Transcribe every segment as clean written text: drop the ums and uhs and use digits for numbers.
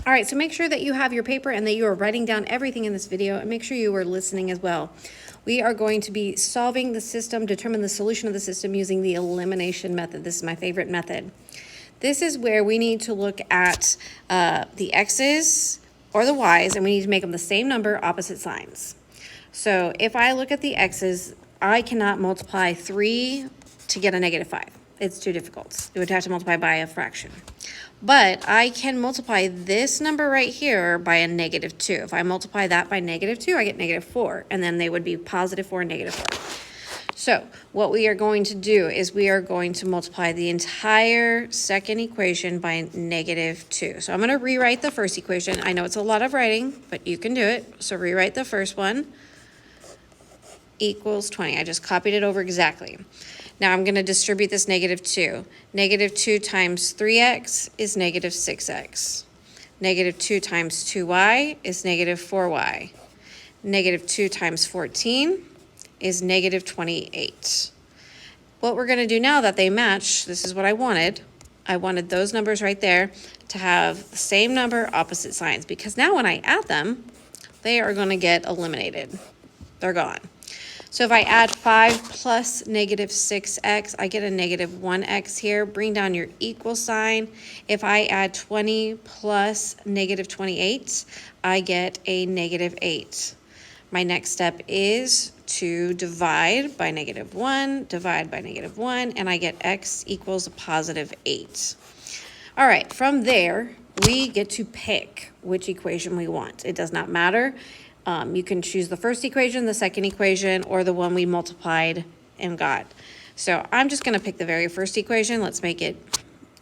All right, so make sure that you have your paper and that you are writing down everything in this video, and make sure you are listening as well. We are going to be solving the system, determine the solution of the system using the elimination method. This is my favorite method. This is where we need to look at the x's or the y's, and we need to make them the same number, opposite signs. So if I look at the x's, I cannot multiply 3 to get a -5. It's too difficult. You would have to multiply by a fraction. But I can multiply this number right here by a -2. If I multiply that by -2, I get -4, and then they would be +4 and -4. So what we are going to do is we are going to multiply the entire second equation by -2. So I'm going to rewrite the first equation. I know it's a lot of writing, but you can do it. So rewrite the first one, equals 20. I just copied it over exactly. Now I'm going to distribute this -2. -2 times 3x is -6x. -2 times 2y is -4y. -2 times 14 is -28. What we're going to do now that they match, this is what I wanted. I wanted those numbers right there to have the same number, opposite signs, because now when I add them, they are going to get eliminated. They're gone. So if I add 5 plus -6x, I get a -1x here. Bring down your equal sign. If I add 20 plus -28, I get a -8. My next step is to divide by -1, divide by -1, and I get x equals a +8. All right, from there, we get to pick which equation we want. It does not matter. You can choose the first equation, the second equation, or the one we multiplied and got. So I'm just going to pick the very first equation. Let's make it,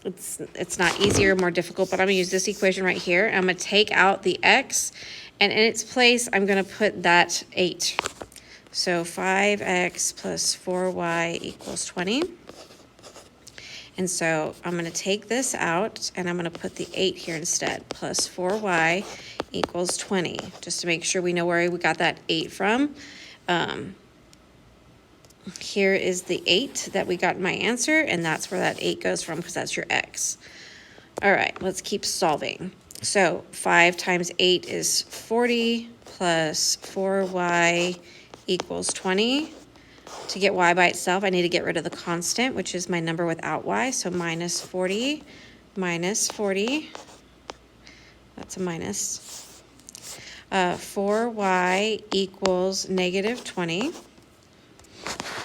it's not easier, more difficult, but I'm going to use this equation right here. I'm going to take out the x, and in its place, I'm going to put that 8. So 5x plus 4y equals 20. And so I'm going to take this out, and I'm going to put the 8 here instead, plus 4y equals 20, just to make sure we know where we got that 8 from. Here is the 8 that we got in my answer, and that's where that 8 goes from, because that's your x. All right, let's keep solving. So 5 times 8 is 40, plus 4y equals 20. To get y by itself, I need to get rid of the constant, which is my number without y, so -40 minus 40. That's a minus. 4y equals -20.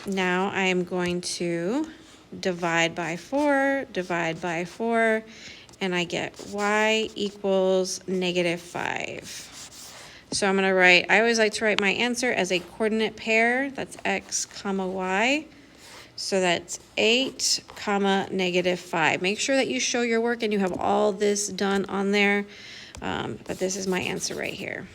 Now I am going to divide by 4, and I get y equals -5. So I'm going to write, I always like to write my answer as a coordinate pair. That's x comma y. So that's 8 comma -5. Make sure that you show your work and you have all this done on there. But this is my answer right here.